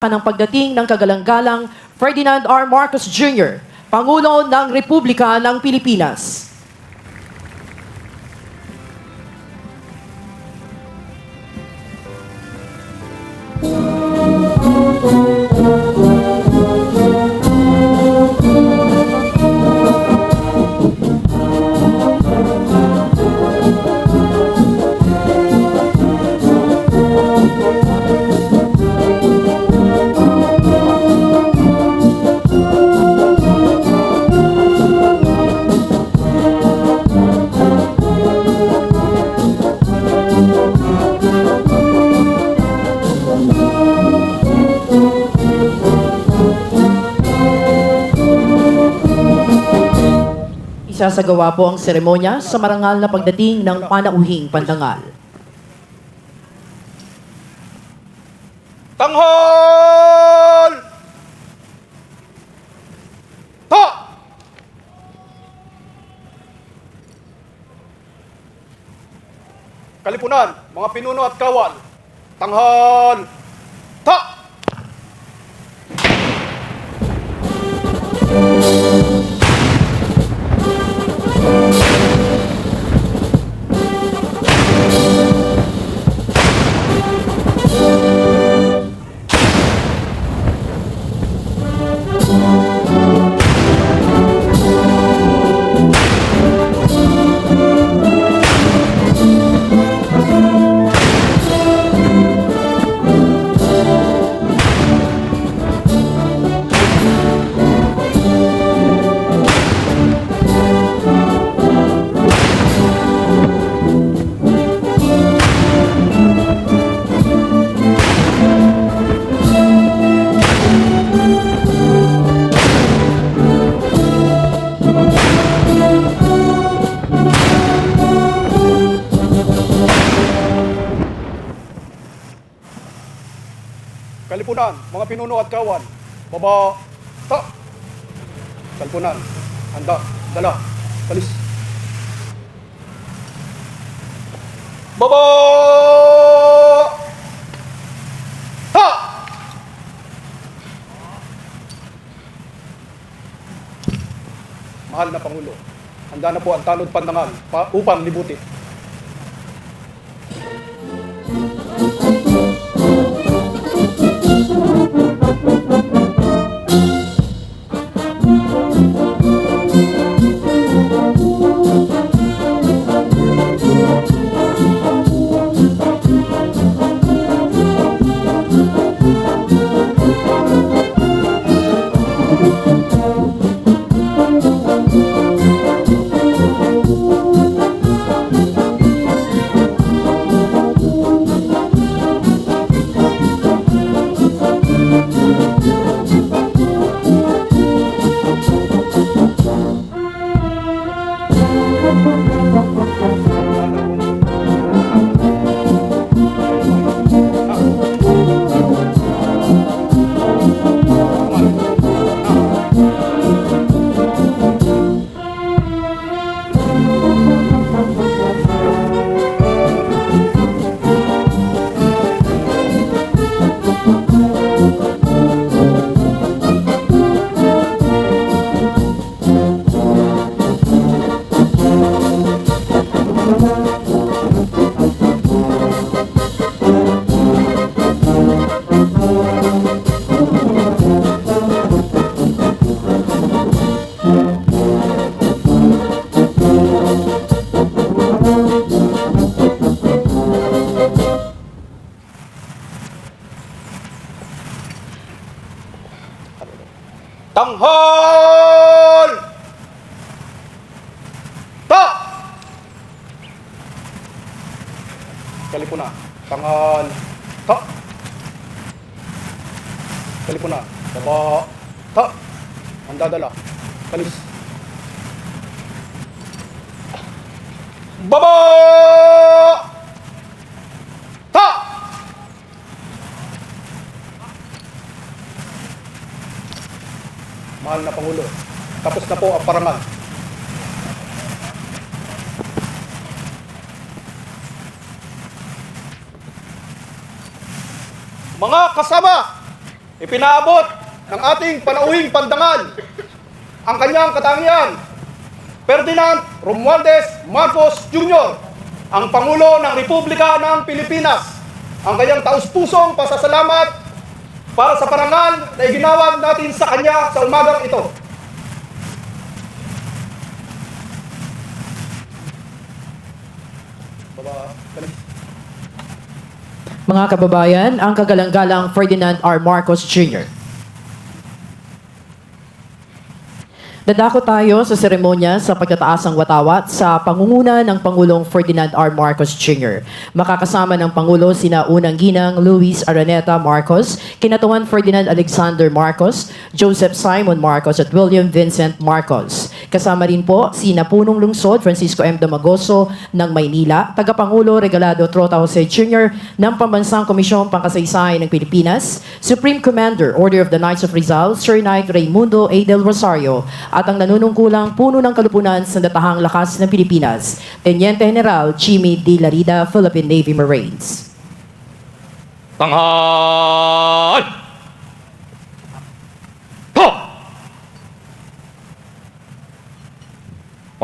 ng pagdating ng kagalang-galang Ferdinand R. Marcos Jr., Pangulo ng Republika ng Pilipinas. Isasagawa po ang seremonya sa marangal na pagdating ng panauhing pandangal. Tanghal! Ta! Kalipunan, mga pinuno at kawal. Tanghal! Ta! Kalipunan, mga pinuno at kawan. Baba, ta! Kalipunan, handa, dala, palis. Baba! Ta! Mahal na Pangulo, handa na po ang tanod pandangal upang libuti. Tanghal! Ta! Kalipuna, tanghal, ta! Kalipuna, baba, ta! Handa dala, palis. Baba! Ta! Mahal na Pangulo, tapos na po ang parangal. Mga kasama, ipinaabot ng ating panauhing pandangal ang kanyang katangian, Ferdinand Romualdez Marcos Jr., ang Pangulo ng Republika ng Pilipinas, ang kanyang taus-pusong pasasalamat para sa parangal na iginawad natin sa kanya sa umagang ito. Mga kababayan, ang kagalang-galang Ferdinand R. Marcos Jr. Dadako tayo sa seremonya sa pagtataas ng watawat sa pangunguna ng Pangulong Ferdinand R. Marcos Jr. Makakasama ng Pangulo sina Unang Ginang Luis Araneta Marcos, Kinatawan Ferdinand Alexander Marcos, Joseph Simon Marcos at William Vincent Marcos. Kasama rin po sina Punong Lungsod Francisco M. Damagoso ng Maynila, Tagapangulo Regalado Trota Jose Jr. ng Pambansang Komisyong Pangkasaysayan ng Pilipinas, Supreme Commander Order of the Knights of Rizal, Sir Knight Raimundo A. del Rosario, at ang nanunungkulang puno ng kalupunan sa Datahang Lakas ng Pilipinas, Teniente General Jimmy D. Larida, Philippine Navy Marines. Tanghal! Ho!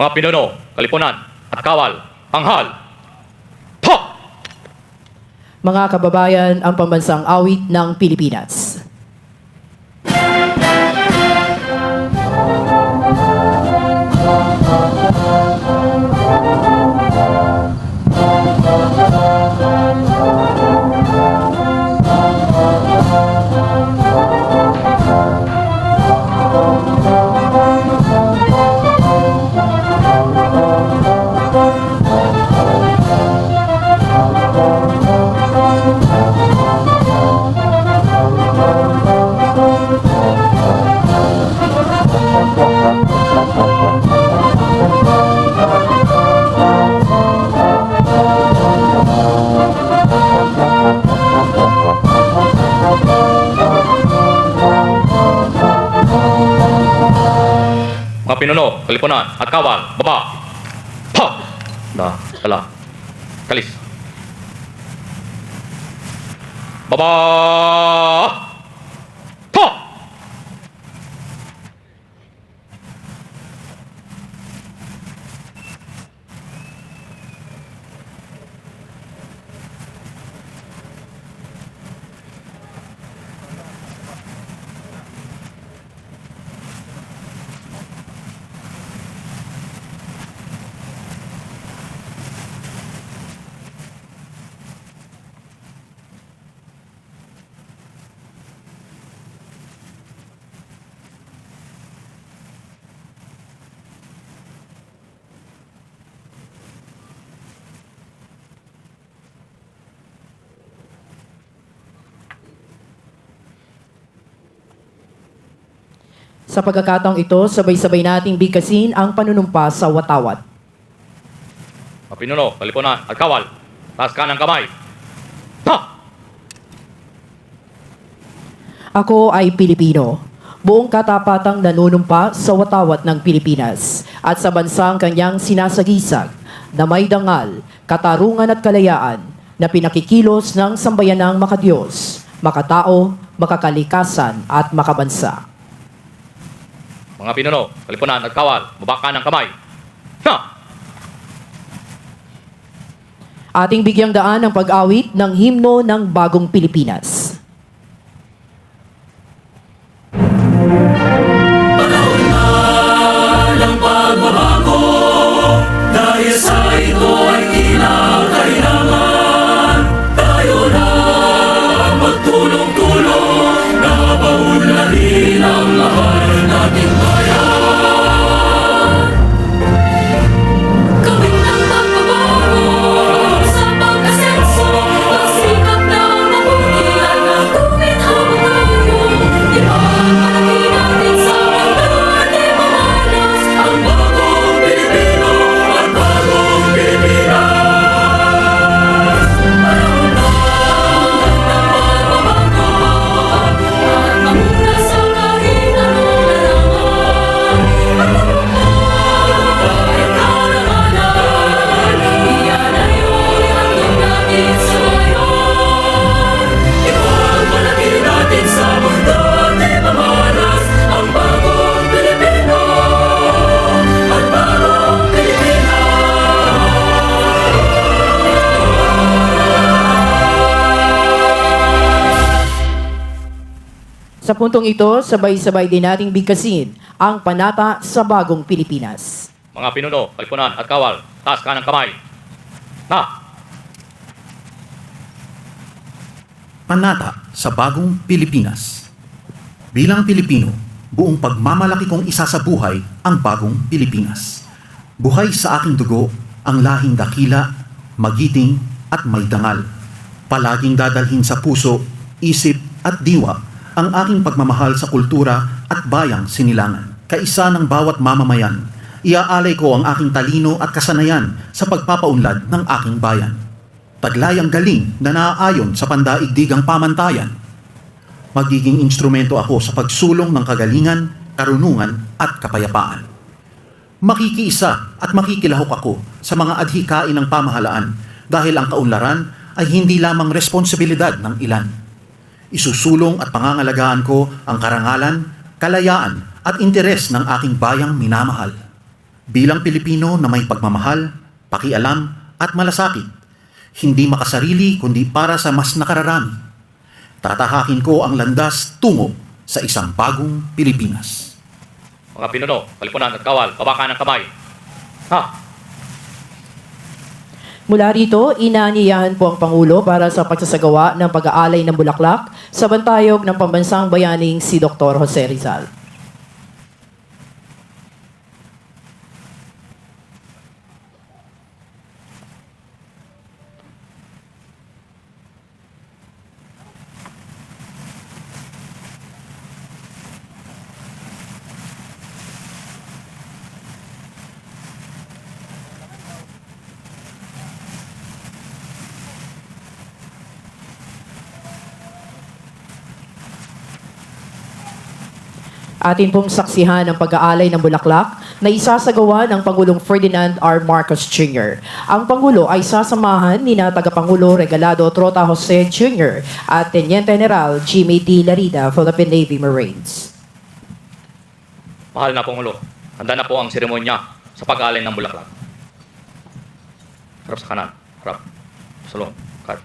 Mga pinuno, kalipunan, at kawal, tanghal! Ho! Mga kababayan, ang pambansang awit ng Pilipinas. Mga pinuno, kalipunan, at kawal, baba! Ha! Na, kala. Kalis. Baba! Ha! Sa pagkakataong ito, sabay-sabay nating bigkasin ang panunumpa sa watawat. Mga pinuno, kalipunan, at kawal, taas ka ng kamay. Ha! Ako ay Pilipino, buong katapatang nanunumpa sa watawat ng Pilipinas at sa bansang kanyang sinasagisag na may dangal, katarungan at kalayaan na pinakikilos ng sambayanang makadiyos, makatao, makakalikasan at makabansa. Mga pinuno, kalipunan, at kawal, baba ka ng kamay. Ha! Ating bigyang daan ang pag-awit ng himno ng Bagong Pilipinas. Ng pagbabago, dahil sa ito ay kinakailangan. Tayo na magtulong-tulong, na paunlarin ang mahal nating bayan. Gawin ang pagbabago sa pag-asenso, magsikap na mabuti at Sa puntong ito, sabay-sabay din nating bigkasin ang panata sa bagong Pilipinas. Mga pinuno, kalipunan at kawal, taas ka ng kamay. Na! Panata sa bagong Pilipinas. Bilang Pilipino, buong pagmamalaki kong isa sa buhay ang bagong Pilipinas. Buhay sa aking dugo ang lahing dakila, magiting at may dangal. Palaging dadalhin sa puso, isip at diwa ang aking pagmamahal sa kultura at bayang sinilangan. Kaisa ng bawat mamamayan, iaalay ko ang aking talino at kasanayan sa pagpapaunlad ng aking bayan. Taglay ang galing na naaayon sa pandaigdigang pamantayan. Magiging instrumento ako sa pagsulong ng kagalingan, karunungan at kapayapaan. Makikiisa at makikilahok ako sa mga adhikain ng pamahalaan dahil ang kaunlaran ay hindi lamang responsibilidad ng ilan. Isusulong at pangangalagaan ko ang karangalan, kalayaan at interes ng aking bayang minamahal. Bilang Pilipino na may pagmamahal, pakialam at malasakit, hindi makasarili kundi para sa mas nakararami. Tatahakin ko ang landas tungo sa isang bagong Pilipinas. Mga pinuno, kalipunan at kawal, baba ka ng kamay. Ha! Mula rito, inaanyayahan po ang Pangulo para sa pagsasagawa ng pag-aalay ng bulaklak sa bantayog ng pambansang bayaning si Dr. Jose Rizal. Atin pong saksihan ang pag-aalay ng bulaklak na isasagawa ng Pangulong Ferdinand R. Marcos Jr. Ang Pangulo ay sasamahan ni na Tagapangulo Regalado Trota Jose Jr. at Teniente General Jimmy D. Larida, Philippine Navy Marines. Mahal na Pangulo, handa na po ang seremonya sa pag-aalay ng bulaklak. Harap sa kanan, harap. Sulong, kat.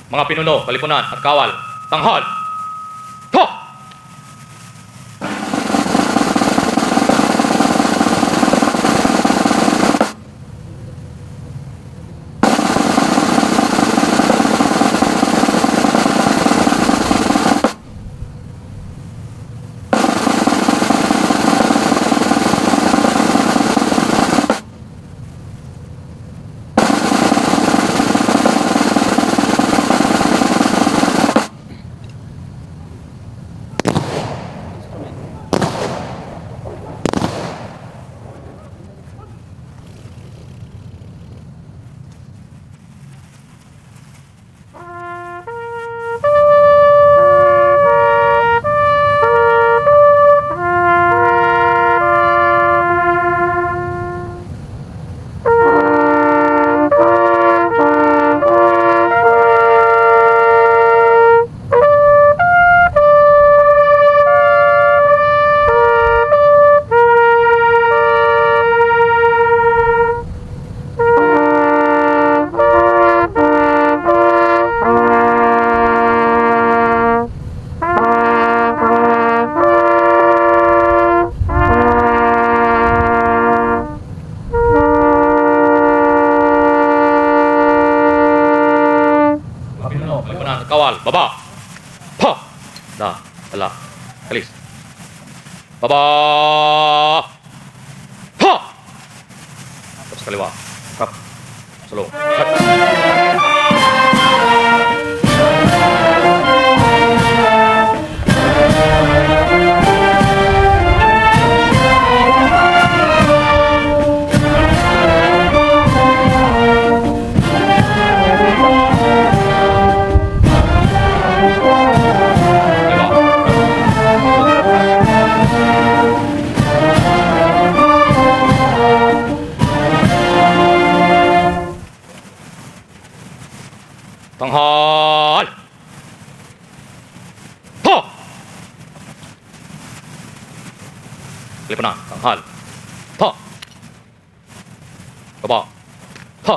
Mga pinuno, kalipunan at kawal, tanghal! Ho! Baba. Pa. Da. Dala. Alis. Baba. Pa. Tapos kaliwa. Kap. Salo. Cut. Tanghal! Ha! Lipunan, tanghal. Ha! Baba. Ha!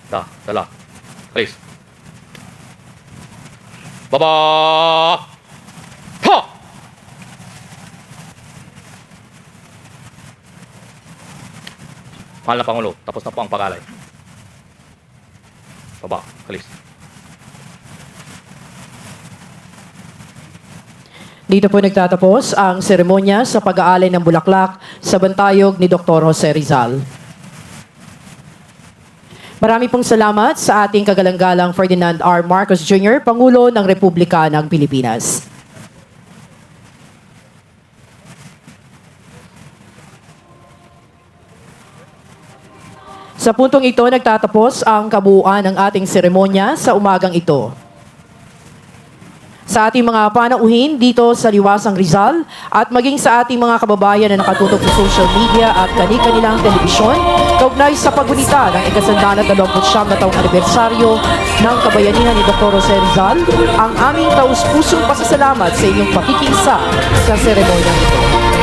Da, dala. Alis. Baba! Ha! Mahal na Pangulo, tapos na po ang pag-alay. Baba, alis. Dito po nagtatapos ang seremonya sa pag-aalay ng bulaklak sa bantayog ni Dr. Jose Rizal. Marami pong salamat sa ating kagalang-galang Ferdinand R. Marcos Jr., Pangulo ng Republika ng Pilipinas. Sa puntong ito, nagtatapos ang kabuuan ng ating seremonya sa umagang ito. Sa ating mga panauhin dito sa Liwasang Rizal at maging sa ating mga kababayan na nakatutok sa social media at kani-kanilang telebisyon, kaugnay sa paggunita ng ika-129 na taong anibersaryo ng kabayanihan ni Dr. Jose Rizal, ang aming taus-pusong pasasalamat sa inyong pakikisa sa seremonya ito.